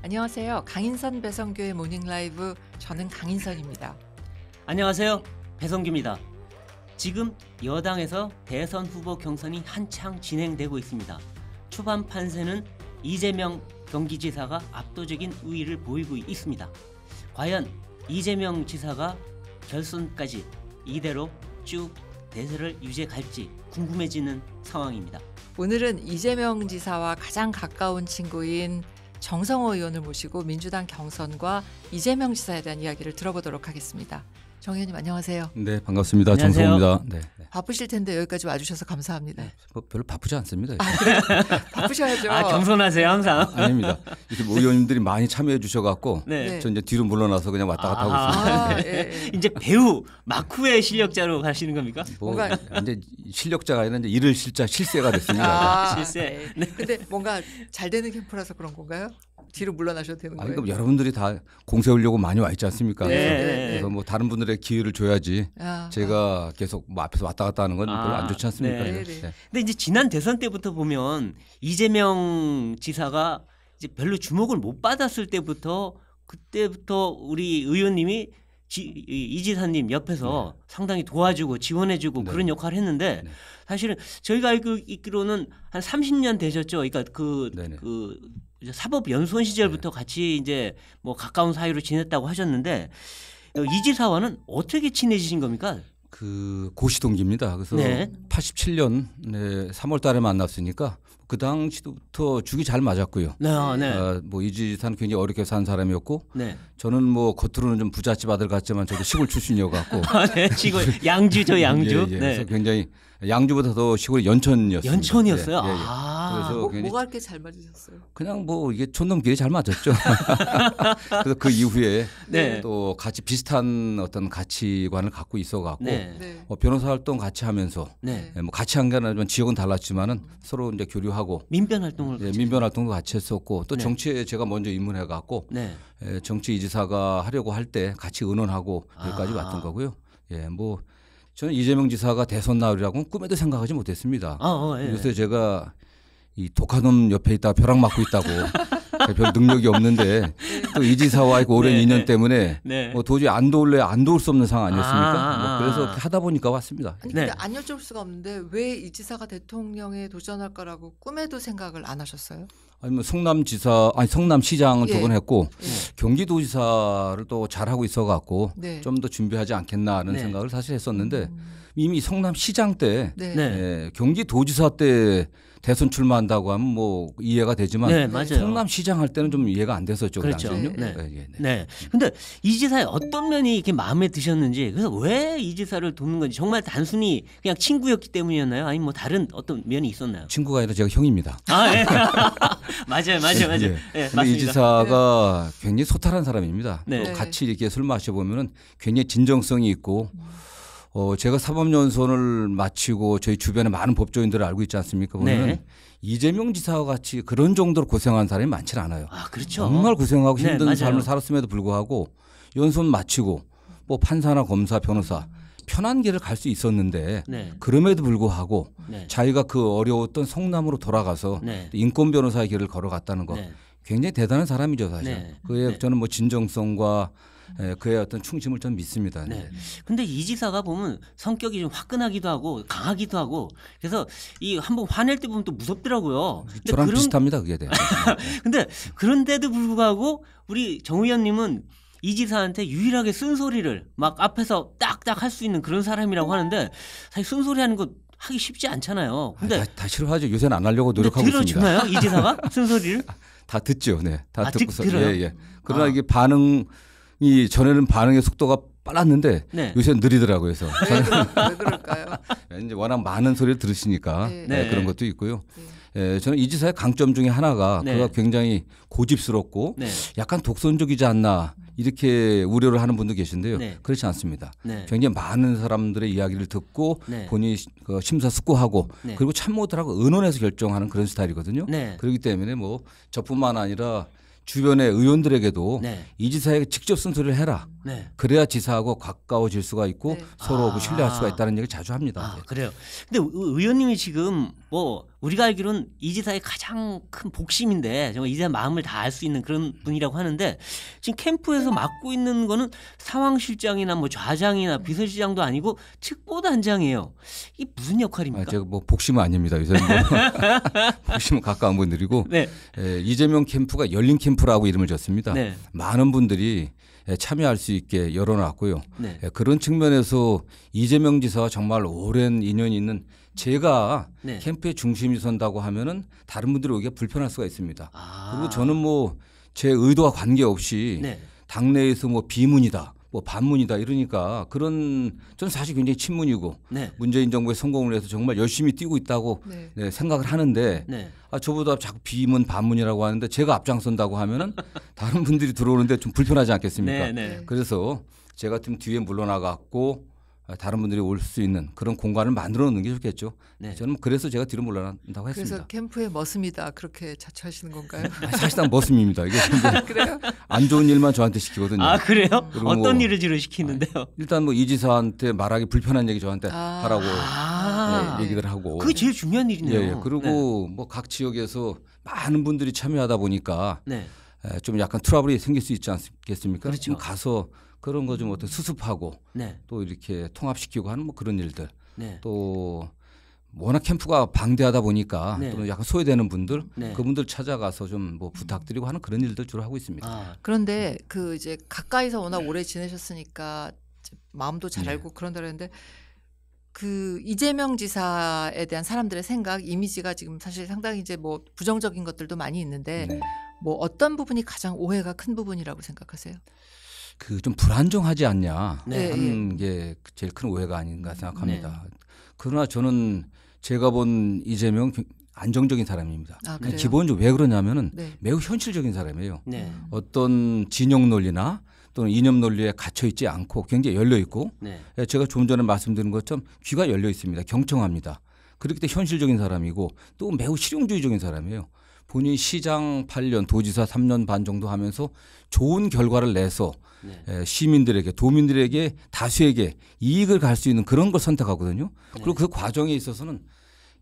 안녕하세요. 강인선 배성규의 모닝라이브, 저는 강인선입니다. 안녕하세요. 배성규입니다. 지금 여당에서 대선 후보 경선이 한창 진행되고 있습니다. 초반 판세는 이재명 경기지사가 압도적인 우위를 보이고 있습니다. 과연 이재명 지사가 결선까지 이대로 쭉 대세를 유지해 갈지 궁금해지는 상황입니다. 오늘은 이재명 지사와 가장 가까운 친구인 정성호 의원을 모시고 민주당 경선과 이재명 지사에 대한 이야기를 들어보도록 하겠습니다. 정 의원님 안녕하세요. 네, 반갑습니다. 안녕하세요. 정성호입니다. 네. 바쁘실 텐데 여기까지 와주셔서 감사합니다. 뭐 별로 바쁘지 않습니다. 그래? 바쁘셔야죠. 겸손하세요 항상. 아닙니다. 이렇게 뭐 의원님들이 많이 참여해 주셔갖고 네. 저 이제 뒤로 물러나서 그냥 왔다 갔다 하고 있습니다. 예. 이제 배우 마쿠의 실력자로 가시는 겁니까? 뭐 뭔가- 이제 실력자가 아니라 이제 일을 실세가 됐습니다. 실세. 네. 근데 뭔가 잘 되는 캠프라서 그런 건가요? 뒤로 물러나셔도 되는 아니, 거예요? 그럼 여러분들이 다 공세우려고 많이 와 있지 않습니까? 네. 그래서 뭐 다른 분들의 기회를 줘야지 아, 제가 계속 뭐 앞에서 왔다 갔다 하는 건 별로 안 좋지 않습니까? 네. 네. 근데 이제 지난 대선 때부터 보면 이재명 지사가 이제 별로 주목을 못 받았을 때부터 그때부터 우리 의원님이 이 지사님 옆에서 상당히 도와주고 지원해주고 네. 그런 역할을 했는데 네. 사실은 저희가 알고 있기로는 한 30년 되셨죠. 그러니까 네네. 그 사법 연수원 시절부터 같이 이제 뭐 가까운 사이로 지냈다고 하셨는데 이 지사와는 어떻게 친해지신 겁니까? 그 고시동기입니다. 그래서 네. 87년 3월 달에 만났으니까 그 당시부터 죽이 잘 맞았고요. 네, 네, 뭐 이지사는 굉장히 어렵게 산 사람이었고 네. 저는 뭐 겉으로는 좀 부잣집 아들 같지만 저도 시골 출신이어갖고 네, 지금 양주죠, 양주. 예, 예. 네. 그래서 굉장히 양주보다 더 시골이 연천이었습니다. 연천이었어요. 예, 예, 예. 아, 그래서 굉장히 뭐가 이렇게 잘 맞으셨어요? 그냥 뭐 이게 촌놈끼리 잘 맞았죠. 그래서 그 이후에 네. 또 같이 비슷한 어떤 가치관을 갖고 있어갖고 네. 네. 변호사 활동 같이 하면서 네. 뭐 같이 한 게 아니지만 지역은 달랐지만은 서로 이제 교류하고 민변 활동을 예, 민변 활동도 같이 했었고 또 네. 정치에 제가 먼저 입문해 갖고 네. 정치 이지사가 하려고 할 때 같이 의논하고 여기까지 아. 왔던 거고요. 예, 뭐 저는 이재명 지사가 대선 나으리라고는 꿈에도 생각하지 못했습니다. 예. 요새 제가 이 독한 놈 옆에 있다가 벼락 맞고 있다고 별 능력이 없는데 또 이 지사와의 오랜 네, 인연 네. 때문에 네. 뭐 도저히 안 도울래 안 도울 수 없는 상황 아니었습니까? 아. 뭐 그래서 이렇게 하다 보니까 왔습니다. 아니 네. 근데 안 여쭤볼 수가 없는데 왜 이 지사가 대통령에 도전할 거라고 꿈에도 생각을 안 하셨어요? 아니면 성남시장을 두 예. 번 했고 예. 경기도지사를 또 잘하고 있어갖고 네. 좀 더 준비하지 않겠나 하는 네. 생각을 사실 했었는데 이미 성남시장 때 네. 네. 경기도지사 때 대선 출마한다고 하면 뭐 이해가 되지만 네, 맞아요. 성남시장 할 때는 좀 이해가 안 됐었죠. 그 그렇죠. 당시에는요. 네. 예, 예, 네. 네. 근데 이 지사의 어떤 면이 이렇게 마음에 드셨는지, 그래서 왜 이 지사를 돕는 건지, 정말 단순히 그냥 친구였기 때문이었나요? 아니면 뭐 다른 어떤 면이 있었나요? 친구가 아니라 제가 형입니다. 아, 예. 맞아요. 예. 예, 근데 이 맞습니다. 지사가 굉장히 소탈한 사람입니다. 네. 또 같이 이렇게 술 마셔보면은 굉장히 진정성이 있고 제가 사법연수원을 마치고 저희 주변에 많은 법조인들을 알고 있지 않습니까? 보면 네. 이재명 지사와 같이 그런 정도로 고생한 사람이 많지 않아요. 아, 그렇죠. 정말 고생하고 네, 힘든 맞아요. 삶을 살았음에도 불구하고 연수원 마치고 뭐 판사나 검사, 변호사 편한 길을 갈 수 있었는데 네. 그럼에도 불구하고 네. 자기가 그 어려웠던 성남으로 돌아가서 네. 인권 변호사의 길을 걸어갔다는 거 네. 굉장히 대단한 사람이죠 사실. 네. 그의 네. 저는 뭐 진정성과 그의 어떤 충심을 좀 믿습니다. 네. 근데 이 지사가 보면 성격이 좀 화끈하기도 하고 강하기도 하고 그래서 이 한번 화낼 때 보면 또 무섭더라고요. 근데 저랑 비슷합니다 그게. 네. 근데 그런데도 불구하고 우리 정 의원님은 이 지사한테 유일하게 쓴소리를 막 앞에서 딱딱 할 수 있는 그런 사람이라고 하는데 사실 쓴소리 하는 거 하기 쉽지 않잖아요. 근데 다 싫어하죠. 요새는 안 하려고 근데 노력하고 있습니다. 들어주나요? 이 지사가 쓴소리를? 다 듣죠. 네. 다 아, 듣고서 들어요? 예. 그러나 아. 이게 반응이 전에는 반응의 속도가 빨랐는데 네. 요새는 느리더라고요. 그래서 왜 그럴까요? 이제 워낙 많은 소리를 들으시니까 네. 네. 그런 것도 있고요. 저는 이 지사의 강점 중에 하나가 네. 그가 굉장히 고집스럽고 네. 약간 독선적이지 않나 이렇게 우려를 하는 분도 계신데요. 네. 그렇지 않습니다. 네. 굉장히 많은 사람들의 이야기를 듣고 네. 본인이 심사숙고하고 네. 그리고 참모들하고 의논해서 결정하는 그런 스타일이거든요. 네. 그렇기 때문에 뭐 저뿐만 아니라 주변의 의원들에게도 네. 이 지사에게 직접 쓴소리를 해라. 네. 그래야 지사하고 가까워질 수가 있고 네. 서로 그 신뢰할 수가 아. 있다는 얘기를 자주 합니다. 그래요. 근데 의원님이 지금 뭐 우리가 알기로는 이 지사의 가장 큰 복심인데 정말 이 지사 마음을 다 알 수 있는 그런 분이라고 하는데 지금 캠프에서 맡고 있는 거는 상황실장이나 뭐 좌장이나 비서실장도 아니고 특보단장이에요. 이게 무슨 역할입니까? 제가 뭐 복심은 아닙니다. 요새 뭐 복심은 가까운 분들이고 네. 이재명 캠프가 열린 캠프라고 이름을 줬습니다. 네. 많은 분들이 참여할 수 있게 열어놨고요. 네. 그런 측면에서 이재명 지사와 정말 오랜 인연이 있는 제가 네. 캠프의 중심이 선다고 하면은 다른 분들이 오기가 불편할 수가 있습니다. 아. 그리고 저는 뭐 제 의도와 관계없이 네. 당내에서 뭐 비문이다, 뭐 반문이다 이러니까 그런 저는 사실 굉장히 친문이고 네. 문재인 정부의 성공을 위해서 정말 열심히 뛰고 있다고 네. 생각을 하는데 네. 저보다 자꾸 비문 반문이라고 하는데 제가 앞장선다고 하면은 다른 분들이 들어오는데 좀 불편하지 않겠습니까? 네. 네. 그래서 제 같으면 뒤에 물러나갔고 다른 분들이 올 수 있는 그런 공간을 만들어 놓는 게 좋겠죠. 네. 저는 그래서 제가 뒤로 물러난다고 그래서 했습니다. 캠프의 머슴이다 그렇게 자처하시는 건가요? 사실상 머슴입니다. 이게 그래요? 안 좋은 일만 저한테 시키거든요. 아 그래요? 그리고 어떤 뭐- 일을 주로 시키는데요? 일단 뭐 이 지사한테 말하기 불편한 얘기 저한테 아. 하라고 아. 얘기들 하고. 그게 제일 중요한 일이네요. 예, 예. 그리고 뭐 각 지역에서 많은 분들이 참여하다 보니까 네. 좀 약간 트러블이 생길 수 있지 않겠습니까? 그렇죠. 좀 가서 그런 거 좀 어떤 수습하고 네. 또 이렇게 통합시키고 하는 뭐 그런 일들. 네. 또 워낙 캠프가 방대하다 보니까 네. 또는 약간 소외되는 분들 네. 그분들 찾아가서 좀 뭐 부탁드리고 하는 그런 일들 주로 하고 있습니다. 아. 그런데 그 이제 가까이서 워낙 오래 지내셨으니까 이제 마음도 잘 네. 알고 그런다 그랬는데 그 이재명 지사에 대한 사람들의 생각, 이미지가 지금 사실 상당히 이제 뭐 부정적인 것들도 많이 있는데 네. 뭐 어떤 부분이 가장 오해가 큰 부분이라고 생각하세요? 그 좀 불안정하지 않냐 네. 하는 게 제일 큰 오해가 아닌가 생각합니다. 그러나 저는 제가 본 이재명 안정적인 사람입니다. 아, 그래요? 기본적으로 왜 그러냐면은 네. 매우 현실적인 사람이에요. 네. 어떤 진영 논리나 또는 이념 논리에 갇혀 있지 않고 굉장히 열려 있고 네. 제가 좀 전에 말씀드린 것처럼 귀가 열려 있습니다. 경청합니다. 그렇기 때문에 현실적인 사람이고 또 매우 실용주의적인 사람이에요. 본인 시장 8년, 도지사 3년 반 정도 하면서 좋은 결과를 내서 네. 시민들에게, 도민들에게, 다수에게 이익을 갈 수 있는 그런 걸 선택하거든요. 네. 그리고 그 과정에 있어서는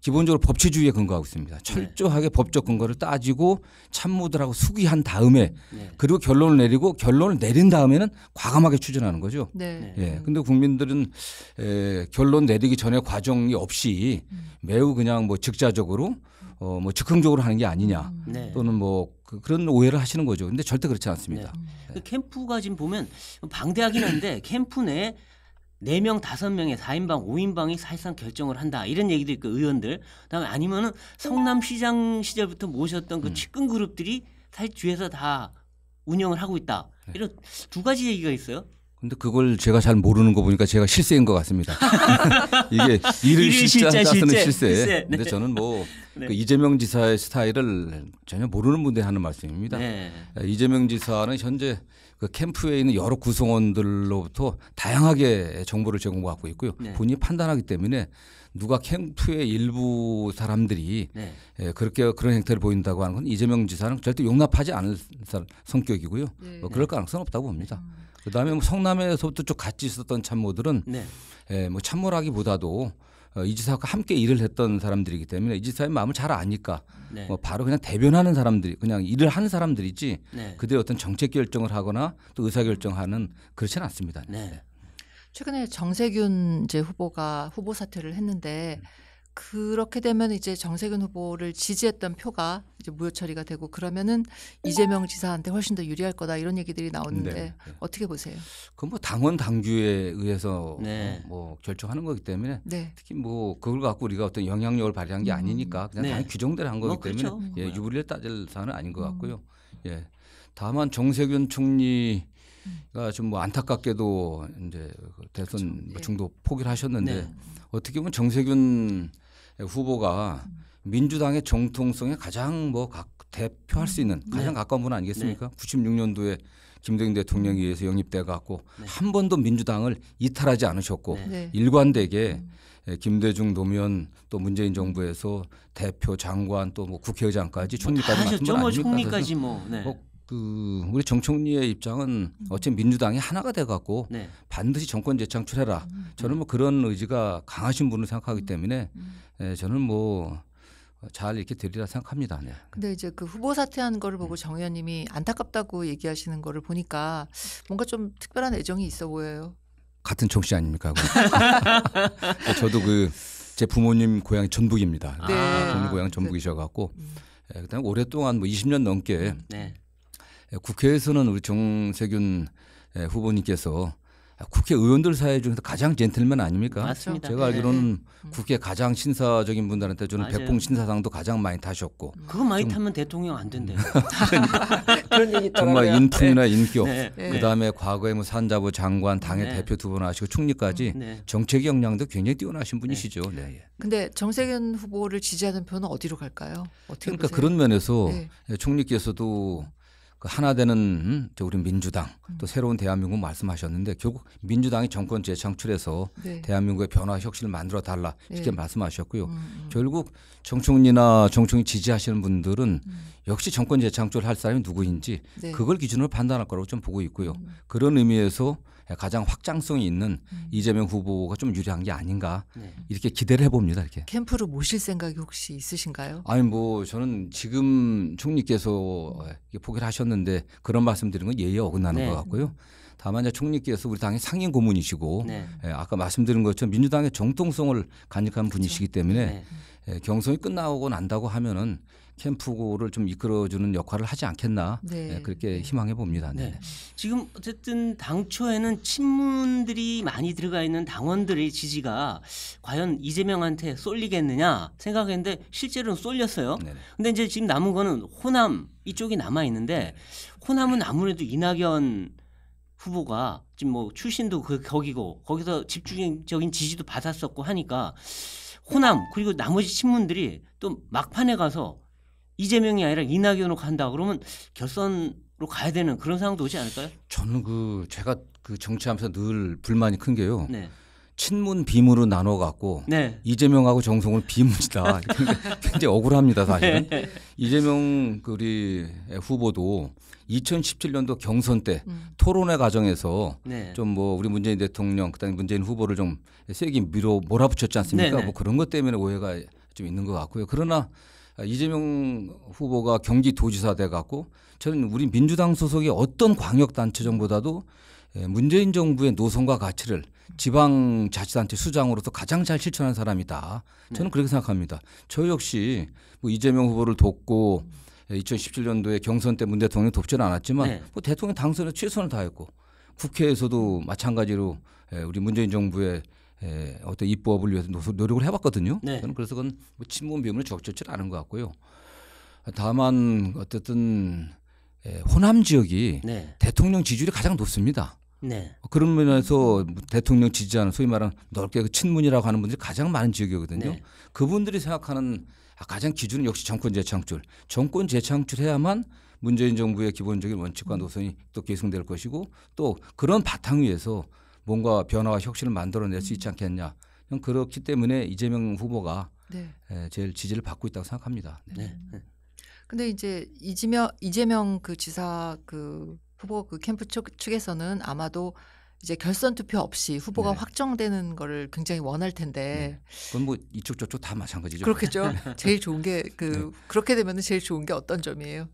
기본적으로 법치주의에 근거하고 있습니다. 철저하게 법적 근거를 따지고 참모들하고 수기한 다음에 네. 그리고 결론을 내리고 결론을 내린 다음에는 과감하게 추진하는 거죠. 네. 예. 근데 국민들은 결론 내리기 전에 과정이 없이 매우 그냥 뭐 즉자적으로 뭐 즉흥적으로 하는 게 아니냐 네. 또는 뭐 그런 오해를 하시는 거죠. 근데 절대 그렇지 않습니다. 그 캠프가 지금 보면 방대하긴 한데 캠프 내 4명, 5명의 4인방, 5인방이 사실상 결정을 한다. 이런 얘기도 있고 의원들. 그다음에 아니면은 성남시장 시절부터 모셨던 그 측근 그룹들이 사실 뒤에서 다 운영을 하고 있다. 이런 두 가지 얘기가 있어요. 근데 그걸 제가 잘 모르는 거 보니까 제가 실세인 것 같습니다. 이게 일을 일일 실자 실자, 쓰는 실세. 실세. 실세. 근데 네. 저는 뭐 네. 그 이재명 지사의 스타일을 전혀 모르는 분들이 하는 말씀입니다. 네. 이재명 지사는 현재 그 캠프에 있는 여러 구성원들로부터 다양하게 정보를 제공받고 있고요. 네. 본인이 판단하기 때문에 누가 캠프의 일부 사람들이 네. 그렇게 그런 행태를 보인다고 하는 건 이재명 지사는 절대 용납하지 않을 성격이고요. 네. 그럴 가능성은 없다고 봅니다. 그다음에 뭐 성남에서부터 쭉 같이 있었던 참모들은 네. 뭐 참모라기보다도 이 지사와 함께 일을 했던 사람들이기 때문에 이 지사의 마음을 잘 아니까 네. 뭐 바로 그냥 대변하는 사람들이 그냥 일을 하는 사람들이지 네. 그들의 어떤 정책 결정을 하거나 또 의사 결정하는 그렇지는 않습니다. 네. 최근에 정세균 이제 후보가 후보 사퇴를 했는데 그렇게 되면 이제 정세균 후보를 지지했던 표가 이제 무효 처리가 되고 그러면은 이재명 지사한테 훨씬 더 유리할 거다 이런 얘기들이 나오는데 네. 어떻게 보세요? 그건 뭐 당원 당규에 의해서 네. 뭐 결정하는 거기 때문에 네. 특히 뭐 그걸 갖고 우리가 어떤 영향력을 발휘한 게 아니니까 그냥 네. 당연히 규정대로 한 거기 뭐 그렇죠. 때문에 예, 뭐. 유불리를 따질 사안은 아닌 것 같고요. 예. 다만 정세균 총리가 좀 뭐 안타깝게도 이제 대선 그렇죠. 뭐 예. 중도 포기를 하셨는데 네. 어떻게 보면 정세균 후보가 민주당의 정통성에 가장 뭐 대표할 수 있는 가장 네. 가까운 분 아니겠습니까? 96년도에 김대중 대통령에 의해서 영입돼 갖고 네. 한 번도 민주당을 이탈하지 않으셨고 네. 네. 일관되게 김대중 노무현 또 문재인 정부에서 대표 장관 또 뭐 국회의장까지 총리까지 맡은 분 하셨죠. 뭐 아닙니까? 총리까지 뭐. 네. 그래서 우리 정 총리의 입장은 어쨌든 민주당이 하나가 돼갖고 네. 반드시 정권 재창출해라. 저는 뭐 그런 의지가 강하신 분을 생각하기 때문에 저는 뭐 잘 이렇게 되리라 생각합니다. 네. 근데 이제 그 후보 사퇴한 거를 보고 정 의원님이 안타깝다고 얘기하시는 거를 보니까 뭔가 좀 특별한 애정이 있어 보여요. 같은 청취자 아닙니까? 저도 제 부모님 고향이 전북입니다. 네. 부모님 고향 전북이셔갖고 그다음에 오랫동안 뭐 20년 넘게 네. 국회에서는 우리 정세균 후보님께서 국회의원들 사이 중에서 가장 젠틀맨 아닙니까? 맞습니다. 제가 알기로는 네. 국회 가장 신사적인 분들한테 저는 맞아요. 백봉 신사상도 가장 많이 타셨고 그거 많이 타면 대통령 안 된대요. 그런 얘기 정말 있더라고요. 인품이나 인격 네. 네. 그다음에 과거에 뭐 산자부 장관 당의 네. 대표 2번 하시고 총리까지 네. 정책 역량도 굉장히 뛰어나신 분이시죠. 네. 예. 근데 정세균 후보를 지지하는 표는 어디로 갈까요? 어떻게 그러니까 보세요? 그런 면에서 네. 총리께서도 그 하나 되는 우리 민주당 또 새로운 대한민국 말씀하셨는데 결국 민주당이 정권 재창출해서 네. 대한민국의 변화 혁신을 만들어 달라 이렇게 네. 말씀하셨고요. 결국 정 총리나 정 총리 지지하시는 분들은 역시 정권 재창출 할 사람이 누구인지 네. 그걸 기준으로 판단할 거라고 좀 보고 있고요. 그런 의미에서 가장 확장성이 있는 이재명 후보가 좀 유리한 게 아닌가 네. 이렇게 기대를 해봅니다. 이렇게. 캠프로 모실 생각이 혹시 있으신가요? 아니 뭐 저는 지금 총리께서 포기를 하셨는데 그런 말씀드린 건 예의에 어긋나는 네. 것 같고요. 다만 이제 총리께서 우리 당의 상임 고문이시고 네. 아까 말씀드린 것처럼 민주당의 정통성을 간직한 분이시기 때문에 네. 경선이 끝나고 난다고 하면은 캠프를 좀 이끌어주는 역할을 하지 않겠나 네. 그렇게 희망해 봅니다. 네. 네. 지금 어쨌든 당초에는 친문들이 많이 들어가 있는 당원들의 지지가 과연 이재명한테 쏠리겠느냐 생각했는데 실제로는 쏠렸어요. 네. 근데 이제 지금 남은 거는 호남 이쪽이 남아 있는데 호남은 아무래도 이낙연 후보가 지금 뭐 출신도 거기고 거기서 집중적인 지지도 받았었고 하니까 호남 그리고 나머지 친문들이 또 막판에 가서 이재명이 아니라 이낙연으로 간다 그러면 결선으로 가야 되는 그런 상황도 오지 않을까요? 저는 제가 정치하면서 늘 불만이 큰 게요. 네. 친문 비문으로 나눠 갖고 네. 이재명하고 정성은 비문이다. 굉장히 억울합니다, 사실은. 이재명 우리 후보도 2017년도 경선 때 토론회 과정에서 네. 좀 뭐 우리 문재인 대통령 그다음에 문재인 후보를 좀 세게 몰아붙였지 않습니까? 네네. 뭐 그런 것 때문에 오해가 좀 있는 것 같고요. 그러나 이재명 후보가 경기도지사 돼 갖고 저는 우리 민주당 소속의 어떤 광역단체장보다도 문재인 정부의 노선과 가치를 지방자치단체 수장으로서 가장 잘 실천한 사람이다. 저는 그렇게 생각합니다. 저 역시 뭐 이재명 후보를 돕고 2017년도에 경선 때 문 대통령이 돕지는 않았지만 네. 뭐 대통령 당선에 최선을 다했고 국회에서도 마찬가지로 우리 문재인 정부의 어떤 입법을 위해서 노력을 해봤거든요. 네. 저는 그래서 그건 뭐 친문 비문을 적절치 않은 것 같고요. 다만 어쨌든 호남 지역이 네. 대통령 지지율이 가장 높습니다. 네. 그런 면에서 대통령 지지하는 소위 말하는 넓게 친문이라고 하는 분들이 가장 많은 지역이거든요. 네. 그분들이 생각하는 가장 기준은 역시 정권 재창출. 정권 재창출해야만 문재인 정부의 기본적인 원칙과 노선이 또 계승될 것이고 또 그런 바탕 위에서 뭔가 변화와 혁신을 만들어낼 수 있지 않겠냐. 그렇기 때문에 이재명 후보가 네. 제일 지지를 받고 있다고 생각합니다. 네. 네. 근데 이제 이재명 그 지사 그 후보 그 캠프 측에서는 아마도 이제 결선 투표 없이 후보가 네. 확정되는 거를 굉장히 원할 텐데 그건 뭐 이쪽 저쪽 다 마찬가지죠. 그렇겠죠. 제일 좋은 게 그렇게 되면은 제일 좋은 게 어떤 점이에요?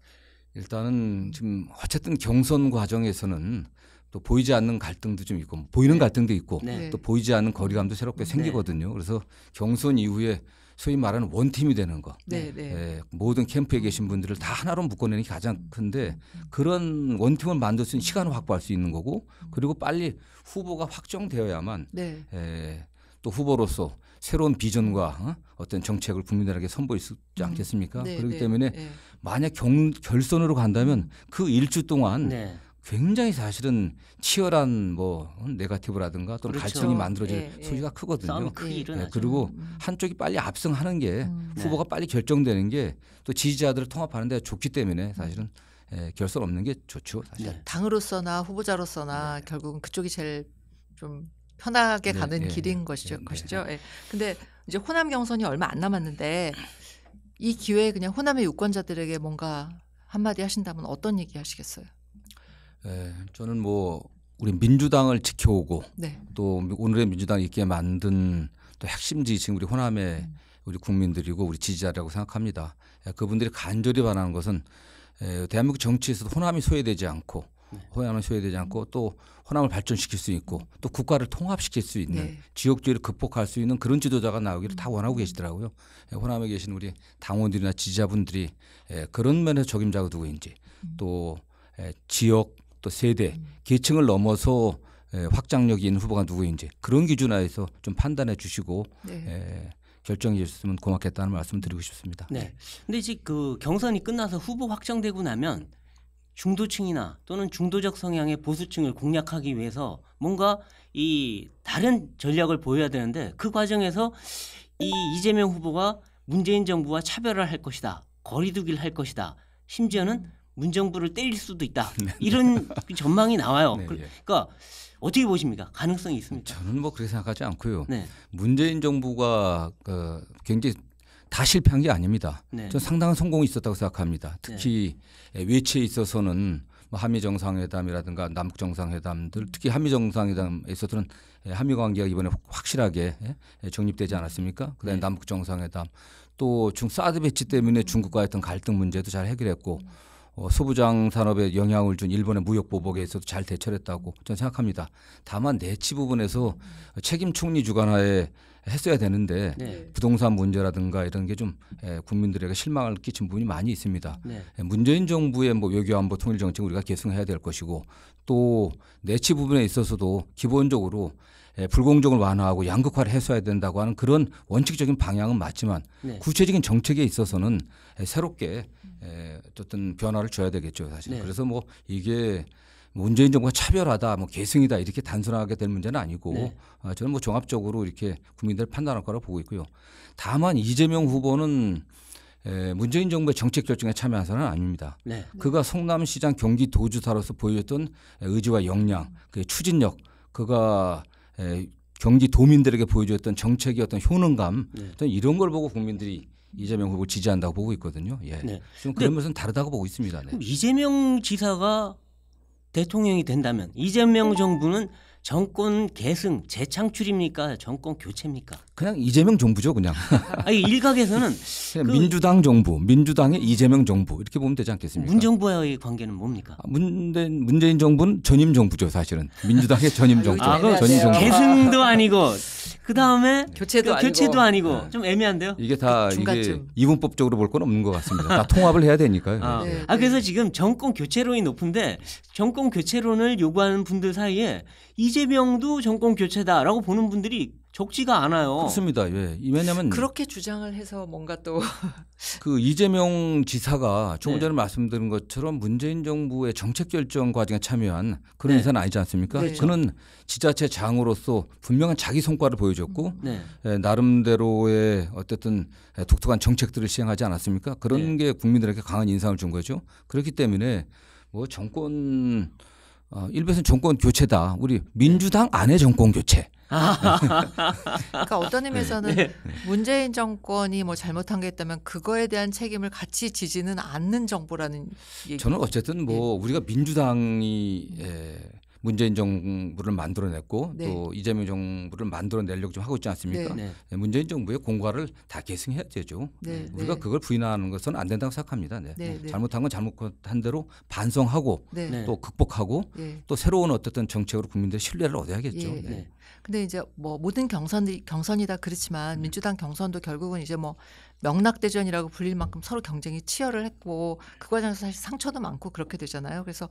일단은 지금 어쨌든 경선 과정에서는 또 보이지 않는 갈등도 좀 있고 보이는 갈등도 있고 네. 또 보이지 않는 거리감도 새롭게 생기거든요. 그래서 경선 이후에 소위 말하는 원팀이 되는 거. 네, 네. 모든 캠프에 계신 분들을 다 하나로 묶어내는 게 가장 큰데 그런 원팀을 만들 수 있는 시간을 확보할 수 있는 거고 그리고 빨리 후보가 확정되어야만 네. 또 후보로서 새로운 비전과 어떤 정책을 국민들에게 선보일 수 있지 않겠습니까? 네, 그렇기 네, 때문에 네. 만약 결선으로 간다면 그 일주 동안 네. 굉장히 사실은 치열한 뭐 네거티브라든가 또는 그렇죠. 갈등이 만들어질 예, 예. 소지가 크거든요. 싸움이 크게 예. 일어나죠. 그리고 한쪽이 빨리 압승하는 게 후보가 빨리 결정되는 게 또 지지자들을 통합하는 데 좋기 때문에 사실은 결선 없는 게 좋죠. 사실. 네. 당으로서나 후보자로서나 결국은 그쪽이 제일 좀 편하게 네, 가는 네, 길인 네, 것이죠. 네. 예. 근데 이제 호남 경선이 얼마 안 남았는데 이 기회에 그냥 호남의 유권자들에게 뭔가 한마디 하신다면 어떤 얘기 하시겠어요? 저는 뭐 우리 민주당을 지켜오고 네. 또 오늘의 민주당이 있게 만든 또 핵심지 지금 우리 호남의 우리 국민들이고 우리 지지자라고 생각합니다. 그분들이 간절히 바라는 것은 대한민국 정치에서도 호남이 소외되지 않고 호남이 소외되지 않고 또 호남을 발전시킬 수 있고 또 국가를 통합시킬 수 있는 네. 지역주의를 극복할 수 있는 그런 지도자가 나오기를 다 원하고 계시더라고요. 호남에 계신 우리 당원들이나 지지자분들이 그런 면에서 적임자가 누구인지 또 지역 또 세대 계층을 넘어서 확장력이 있는 후보가 누구인지 그런 기준하에서 좀 판단해 주시고 네. 결정해 주셨으면 고맙겠다는 말씀 드리고 싶습니다. 네. 근데 이제 그 경선이 끝나서 후보 확정되고 나면 중도층이나 또는 중도적 성향의 보수층을 공략하기 위해서 뭔가 이 다른 전략을 보여야 되는데 그 과정에서 이 이재명 후보가 문재인 정부와 차별을 할 것이다. 거리두기를 할 것이다. 심지어는 문정부를 때릴 수도 있다. 이런 전망이 나와요. 네, 예. 그러니까 어떻게 보십니까? 가능성이 있습니까? 저는 뭐 그렇게 생각하지 않고요. 네. 문재인 정부가 굉장히 다 실패한 게 아닙니다. 네. 저는 상당한 성공이 있었다고 생각합니다. 특히 외치에 있어서는 뭐 한미 정상회담이라든가 남북 정상회담들 특히 한미 정상회담에 있어서는 한미 관계가 이번에 확실하게 정립되지 않았습니까? 그다음에 네. 남북 정상회담 또 사드 배치 때문에 중국과 했던 갈등 문제도 잘 해결했고 소부장 산업에 영향을 준 일본의 무역 보복에서도 잘 대처했다고 저는 생각합니다. 다만 내치 부분에서 책임 총리 주관하에 했어야 되는데 네. 부동산 문제라든가 이런 게 좀 국민들에게 실망을 끼친 부분이 많이 있습니다. 네. 문재인 정부의 뭐 외교안보 통일 정책 우리가 계승해야 될 것이고 또 내치 부분에 있어서도 기본적으로 불공정을 완화하고 양극화를 해소해야 된다고 하는 그런 원칙적인 방향은 맞지만 네. 구체적인 정책에 있어서는 새롭게 어떤 변화를 줘야 되겠죠, 사실. 네. 그래서 뭐 이게 문재인 정부가 차별하다, 뭐 계승이다 이렇게 단순하게 될 문제는 아니고 네. 저는 뭐 종합적으로 이렇게 국민들 판단할 거라고 보고 있고요. 다만 이재명 후보는 문재인 정부의 정책 결정에 참여한 사람은 아닙니다. 네. 그가 성남시장 경기도지사로서 보여줬던 의지와 역량, 그 추진력, 그가 경기도민들에게 보여줬던 정책의 어떤 효능감, 네. 저는 이런 걸 보고 국민들이 이재명 후보 지지한다고 보고 있거든요. 예. 네. 좀 그런 면에서는 다르다고 보고 있습니다. 네. 그럼 이재명 지사가 대통령이 된다면 이재명 정부는 정권 계승 재창출입니까? 정권 교체입니까? 그냥 이재명 정부죠, 그냥. 아니 일각에서는 그냥 그- 민주당 정부, 민주당의 이재명 정부 이렇게 보면 되지 않겠습니까? 문정부와의 관계는 뭡니까? 문재인 정부는 전임 정부죠, 사실은. 민주당의 전임 정부. 아, 그럼 전임 정부. 계승도 아니고 그 다음에 교체도 아니고. 교체도 아니고 좀 애매한데요. 이게 다 이게 중간쯤. 이분법적으로 볼 건 없는 것 같습니다. 다 통합을 해야 되니까요. 아, 네, 그래서 지금 정권 교체론이 높은데 정권 교체론을 요구하는 분들 사이에 이재명도 정권 교체다라고 보는 분들이 적지가 않아요. 그렇습니다. 예. 왜냐하면 그렇게 주장을 해서 뭔가 또 그 이재명 지사가 조금 네. 전에 말씀드린 것처럼 문재인 정부의 정책 결정 과정에 참여한 그런 네. 인사는 아니지 않습니까? 네. 그는 지자체 장으로서 분명한 자기 성과를 보여줬고 네. 나름대로의 어쨌든 독특한 정책들을 시행하지 않았습니까? 그런 게 국민들에게 강한 인상을 준 거죠. 그렇기 때문에 뭐 정권 일부에서는 정권 교체다. 우리 민주당 안에 정권 교체. 그러니까 어떤 의미에서는 네. 문재인 정권이 뭐 잘못한 게 있다면 그거에 대한 책임을 같이 지지는 않는 정부라는 얘기. 저는 어쨌든 뭐 우리가 민주당이 문재인 정부를 만들어냈고 네. 또 이재명 정부를 만들어내려고 좀 하고 있지 않습니까? 네. 문재인 정부의 공과를 다 계승해야 되죠. 네, 우리가 네. 그걸 부인하는 것은 안 된다고 생각합니다. 네. 네, 네. 잘못한 건 잘못한 대로 반성하고 네. 네. 또 극복하고 예. 또 새로운 어떤 정책으로 국민들의 신뢰를 얻어야겠죠. 예. 네. 네. 근데 이제 뭐 모든 경선이 다 그렇지만 민주당 경선도 결국은 이제 뭐 명락대전이라고 불릴 만큼 서로 경쟁이 치열을 했고 그 과정에서 사실 상처도 많고 그렇게 되잖아요. 그래서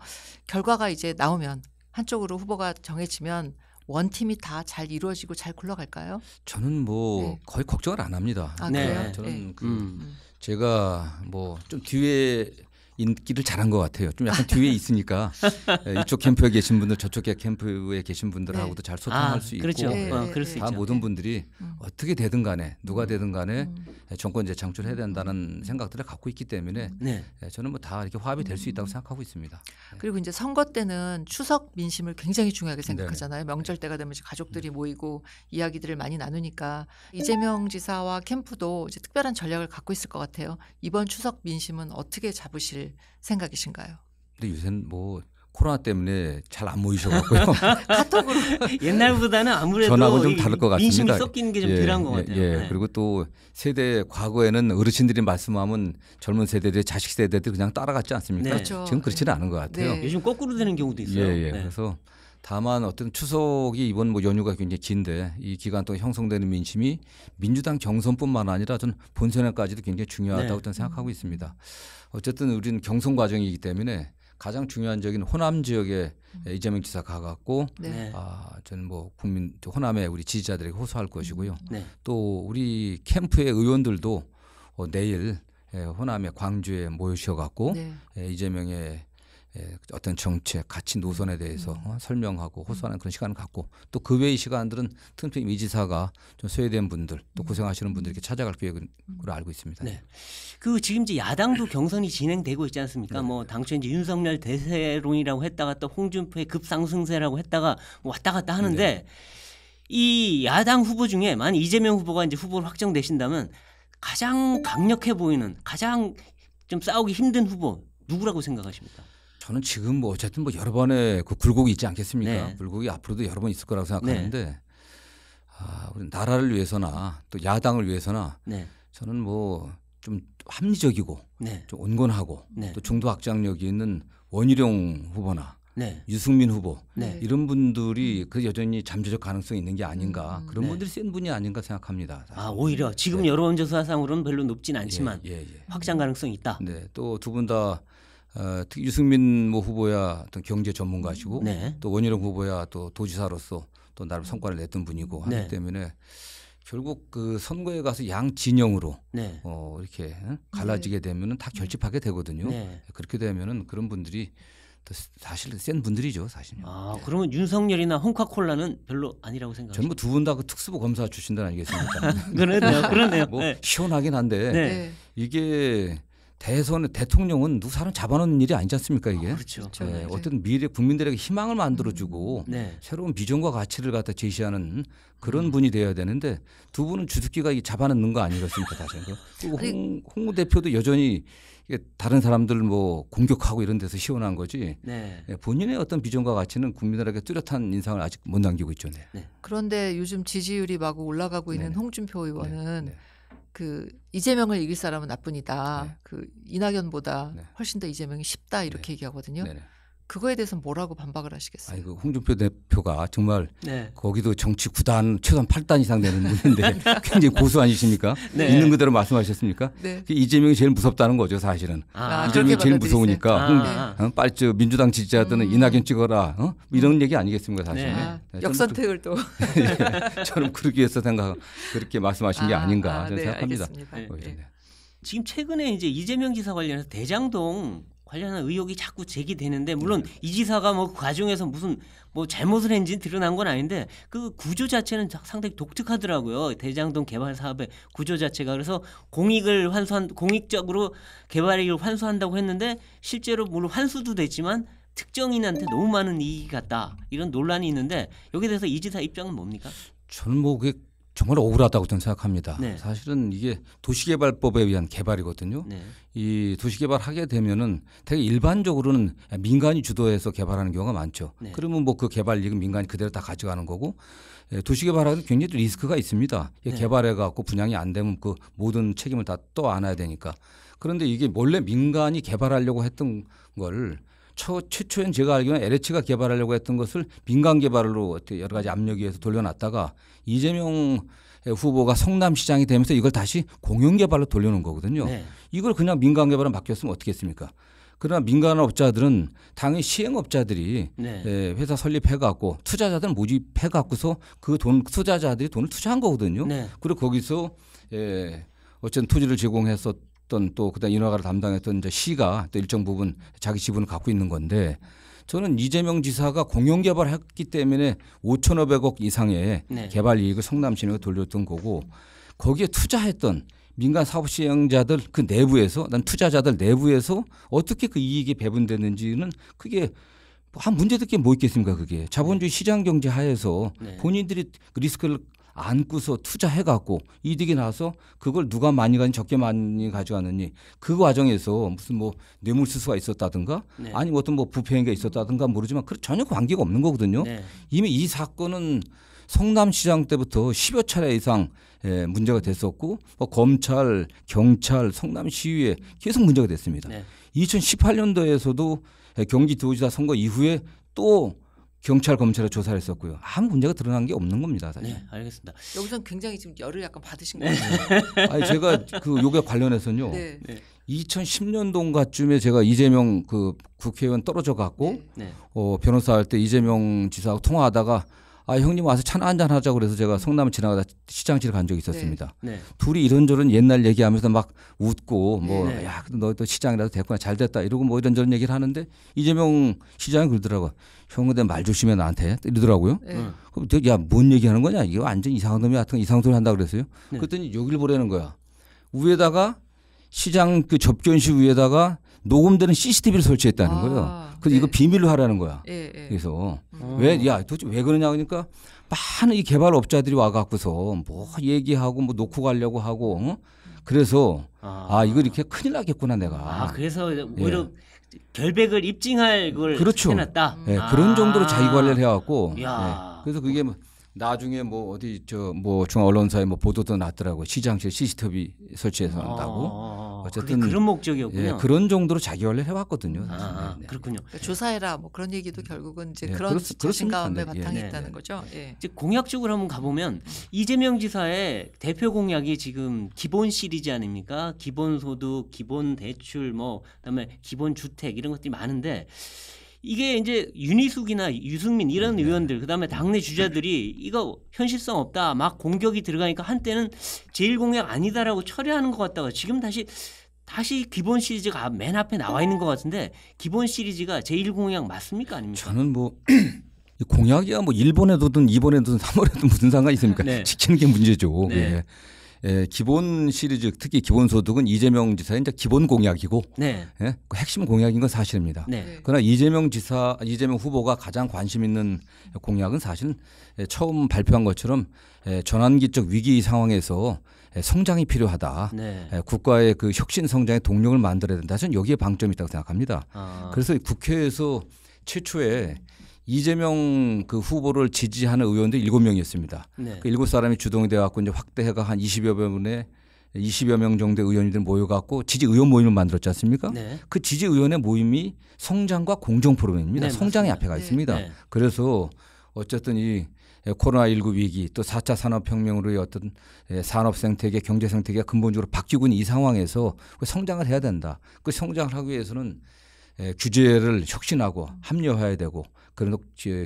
결과가 이제 나오면 한쪽으로 후보가 정해지면 원팀이 다 잘 이루어지고 잘 굴러갈까요? 저는 뭐 네. 거의 걱정을 안 합니다. 아, 네. 그래요? 저는 네. 그 제가 뭐 좀 뒤에 인기를 잘한 것 같아요. 좀 약간 뒤에 있으니까 이쪽 캠프에 계신 분들 저쪽 캠프에 계신 분들하고도 잘 소통할 수 있고 그렇죠. 네, 네, 그럴 수 네. 다 있죠. 모든 분들이 어떻게 되든 간에 누가 되든 간에 음. 정권 재창출해야 된다는 생각들을 갖고 있기 때문에 네. 저는 뭐 다 이렇게 화합이 될 수 있다고 생각하고 있습니다. 그리고 이제 선거 때는 추석 민심을 굉장히 중요하게 생각하잖아요. 명절 때가 되면 이제 가족들이 모이고 이야기들을 많이 나누니까 이재명 지사와 캠프도 이제 특별한 전략을 갖고 있을 것 같아요. 이번 추석 민심은 어떻게 잡으실 하실 생각이신가요? 근데 요새는 뭐 코로나 때문에 잘 안 모이셔갖고요. 카톡으로 옛날보다는 아무래도 전하고 좀 다를 것 같습니다. 민심이 섞이는 게 좀 덜한 것 같아요. 예. 네. 그리고 또 세대 과거에는 어르신들이 말씀하면 젊은 세대들이 자식 세대들 그냥 따라갔지 않습니까? 네. 그렇죠. 지금 그렇지는 않은 것 같아요. 네. 요즘 거꾸로 되는 경우도 있어요. 예. 네. 그래서 다만 어떤 추석이 이번 뭐 연휴가 굉장히 긴데 이 기간 동안 형성되는 민심이 민주당 경선뿐만 아니라 전 본선에까지도 굉장히 중요하다고 네. 저는 생각하고 있습니다. 어쨌든 우리는 경선 과정이기 때문에 가장 중요한 적인 호남 지역에 이재명 지사 가갖고 네. 네. 저는 뭐 국민 호남의 우리 지지자들에게 호소할 것이고요. 네. 또 우리 캠프의 의원들도 내일 호남의 광주에 모여셔갖고 네. 이재명의 어떤 정책, 가치 노선에 대해서 설명하고 호소하는 그런 시간을 갖고 또 그 외의 시간들은 틈틈이 이 지사가 좀 소외된 분들 또 고생하시는 분들에게 찾아갈 계획으로 알고 있습니다. 네. 그 지금 이제 야당도 경선이 진행되고 있지 않습니까? 뭐 당초 이제 윤석열 대세론이라고 했다가 또 홍준표의 급상승세라고 했다가 뭐 왔다 갔다 하는데 이 야당 후보 중에 만약 이재명 후보가 이제 후보를 확정되신다면 가장 강력해 보이는 가장 좀 싸우기 힘든 후보 누구라고 생각하십니까? 저는 지금 뭐 어쨌든 뭐 여러 번의 그 굴곡이 있지 않겠습니까? 네. 굴곡이 앞으로도 여러 번 있을 거라고 생각하는데 우리 나라를 위해서나 또 야당을 위해서나 네. 저는 뭐 좀 합리적이고 네. 좀 온건하고 네. 또 중도 확장력이 있는 원희룡 후보나 네. 유승민 후보 네. 이런 분들이 그 여전히 잠재적 가능성이 있는 게 아닌가 그런 네. 분들이 센 분이 아닌가 생각합니다. 사실. 아 오히려 지금 네. 여론조사상으로는 별로 높진 않지만 예. 확장 가능성이 있다. 네, 또 두 분 다 특히 유승민 뭐 후보야 어떤 경제 전문가시고 네. 또 원희룡 후보야 또 도지사로서 또 나름 성과를 냈던 분이고 하기 네. 때문에 결국 그 선거에 가서 양 진영으로 네. 이렇게 갈라지게 되면은 다 결집하게 되거든요. 네. 그렇게 되면은 그런 분들이 또 사실 센 분들이죠, 사실요. 아 그러면 윤석열이나 홍카콜라는 별로 아니라고 생각하시죠? 전부 두 분 다 그 특수부 검사 출신들 아니겠습니까? 그러네요. 뭐 네. 시원하긴 한데 네. 네. 이게 대통령은 누구 사람 잡아놓는 일이 아니지 않습니까 이게? 그렇죠. 그렇죠. 네, 네. 어떤 미래 국민들에게 희망을 만들어주고 네. 새로운 비전과 가치를 갖다 제시하는 그런 분이 돼야 되는데 두 분은 주특기가 잡아놓는 거 아니겠습니까 사실? 그리고 홍 대표도 여전히 이게 다른 사람들 뭐 공격하고 이런 데서 시원한 거지. 네. 본인의 어떤 비전과 가치는 국민들에게 뚜렷한 인상을 아직 못 남기고 있죠. 네. 그런데 요즘 지지율이 마구 올라가고 있는 네네. 홍준표 의원은 네. 그 이재명을 이길 사람은 나뿐이다. 네. 그 이낙연보다 네. 훨씬 더 이재명이 쉽다 이렇게 얘기하거든요. 네네. 그거에 대해서 뭐라고 반박을 하시겠어요? 아니 그 홍준표 대표가 정말 네. 거기도 정치 9단 최소한 8단 이상 되는 분인데 굉장히 고수 아니십니까? 네. 있는 그대로 말씀하셨습니까? 네. 이재명이 제일 무섭다는 거죠 사실은. 아, 이재명이 그렇게 제일 받아들이세요? 무서우니까 빨리 저 민주당 지지자들은 이낙연 찍어라 뭐 이런 얘기 아니겠습니까 사실은. 네. 아, 저는 역선택을 또. 저는 그러기 위해서 그렇게 말씀하신 게 아닌가 저는 네, 생각합니다. 알겠습니다. 네. 오히려, 네. 네. 지금 최근에 이제 이재명 지사 관련해서 대장동 관련한 의혹이 자꾸 제기되는데 물론 이 지사가 뭐 그 과정에서 무슨 뭐 잘못을 했는지 드러난 건 아닌데 그 구조 자체는 상당히 독특하더라고요. 대장동 개발 사업의 구조 자체가 그래서 공익적으로 개발이익을 환수한다고 했는데 실제로 물론 환수도 됐지만 특정인한테 너무 많은 이익이 갔다 이런 논란이 있는데 여기에 대해서 이 지사 입장은 뭡니까? 저는 뭐 그게 정말 억울하다고 저는 생각합니다. 네. 사실은 이게 도시개발법에 의한 개발이거든요. 네. 이 도시개발하게 되면은 되게 일반적으로는 민간이 주도해서 개발하는 경우가 많죠. 네. 그러면 뭐 그 개발 이익은 민간이 그대로 다 가져가는 거고 도시개발하는 굉장히 리스크가 있습니다. 네. 개발해갖고 분양이 안 되면 그 모든 책임을 다 또 안아야 되니까. 그런데 이게 원래 민간이 개발하려고 했던 걸 최초엔 제가 알기로는 LH가 개발하려고 했던 것을 민간 개발로 여러 가지 압력에 의해서 돌려놨다가 이재명 후보가 성남시장이 되면서 이걸 다시 공영 개발로 돌려놓은 거거든요. 네. 이걸 그냥 민간 개발로 맡겼으면 어떻게 했습니까? 그러나 민간업자들은 당연히 시행업자들이 네. 회사 설립해갖고 투자자들 모집해갖고서 그 투자자들이 돈을 투자한 거거든요. 네. 그리고 거기서 어쨌든 토지를 제공해서 또 그다음 인허가를 담당했던 이제 시가 또 일정 부분 자기 지분을 갖고 있는 건데 저는 이재명 지사가 공영 개발했기 때문에 5,500억 이상의 네. 개발 이익을 성남시내에 돌렸던 거고 거기에 투자했던 민간 사업 시행자들 그 내부에서 난 투자자들 내부에서 어떻게 그 이익이 배분됐는지는 그게 한 문제될 게 뭐 있겠습니까 그게 자본주의 시장 경제 하에서 네. 본인들이 그 리스크를 안고서 투자해갖고 이득이 나서 그걸 누가 많이 가니 적게 많이 가져갔느니 그 과정에서 무슨 뭐 뇌물수수가 있었다든가 네. 아니면 어떤 뭐 부패행위가 있었다든가 모르지만 그 전혀 관계가 없는 거거든요. 네. 이미 이 사건은 성남시장 때부터 10여 차례 이상 문제가 됐었고 검찰, 경찰, 성남시의회 계속 문제가 됐습니다. 네. 2018년도에서도 경기도지사 선거 이후에 또 경찰, 검찰에 조사를 했었고요. 아무 문제가 드러난 게 없는 겁니다. 사실. 네, 알겠습니다. 여기서는 굉장히 지금 열을 약간 받으신 것 같아요. 아니 제가 그 요게 관련해서는요. 네. 2010년도인가쯤에 제가 이재명 그 국회의원 떨어져 갖고 네. 변호사 할 때 이재명 지사하고 통화하다가 형님 와서 차나 한잔 하자고 그래서 제가 성남 지나가다 시장실 간 적이 있었습니다. 네. 둘이 이런저런 옛날 얘기하면서 막 웃고 뭐 네. 야, 너 또 시장이라도 됐구나 잘 됐다 이러고 뭐 이런저런 얘기를 하는데 이재명 시장이 그러더라고. 형 근데 말 조심해 나한테 이러더라고요. 네. 그럼 야 뭔 얘기하는 거냐 이게 완전 이상한 놈이 같은 이상한 소리 한다 그랬어요. 네. 그랬더니 여기를 보라는 거야. 위에다가 시장 그 접견실 위에다가 녹음되는 CCTV를 설치했다는 거예요. 그래서 이거 비밀로 하라는 거야. 예, 예. 그래서 도대체 왜 그러냐 그러니까 많은 이 개발업자들이 와갖고서 뭐 얘기하고 뭐 놓고 가려고 하고 그래서 이거 이렇게 큰일 나겠구나 내가. 그래서 오히려 결백을 입증할 걸 그렇죠. 해놨다. 그런 정도로 자기 관리를 해갖고. 야. 그래서 그게 뭐 나중에 뭐 어디 뭐 중앙 언론사에 뭐 보도도 났더라고요. 시장실 CCTV 설치해서 한다고. 어쨌든 그런 목적이었군요. 그런 정도로 자기 관리를 해왔거든요. 그렇군요. 그러니까 조사해라 뭐 그런 얘기도 결국은 이제 예, 그런 자신감의 그렇습니다. 바탕이 예. 있다는 거죠. 예. 이제 공약적으로 한번 가보면 이재명 지사의 대표 공약이 지금 기본 시리즈 아닙니까? 기본소득, 기본대출, 뭐 그다음에 기본주택 이런 것들이 많은데 이게 이제 윤희숙이나 유승민 이런 의원들 그다음에 당내 주자들이 이거 현실성 없다 막 공격이 들어가니까 한때는 제일 공약 아니다라고 철회하는 것 같다가 지금 다시 기본 시리즈가 맨 앞에 나와 있는 것 같은데 기본 시리즈가 제1 공약 맞습니까 아닙니까? 저는 뭐 공약이야 뭐 1번에 두든 2번에 두든 3번에 두든 무슨 상관이 있습니까? 네. 지키는 게 문제죠. 네. 기본 시리즈 특히 기본소득은 이재명 지사의 이제 기본 공약이고 네. 그 핵심 공약인 건 사실입니다. 네. 그러나 이재명 후보가 가장 관심 있는 공약은 사실 처음 발표한 것처럼 전환기적 위기 상황에서 성장이 필요하다. 네. 국가의 그 혁신 성장의 동력을 만들어야 된다. 저는 여기에 방점이 있다고 생각합니다. 그래서 국회에서 최초에 이재명 그 후보를 지지하는 의원들이 7명이었습니다. 네. 그 7사람이 주동이 되어 갖고 이제 확대해가 한 20여 명 정도의 의원들 모여 갖고 지지 의원 모임을 만들었지 않습니까? 네. 그 지지 의원의 모임이 성장과 공정 포럼입니다. 네, 성장이 맞습니다. 앞에 가 네. 있습니다. 네. 그래서 어쨌든 이 코로나19 위기 또 4차 산업혁명으로의 어떤 산업 생태계, 경제 생태계가 근본적으로 바뀌고 있는 이 상황에서 성장을 해야 된다. 그 성장을 하기 위해서는 규제를 혁신하고 합리화해야 되고 그런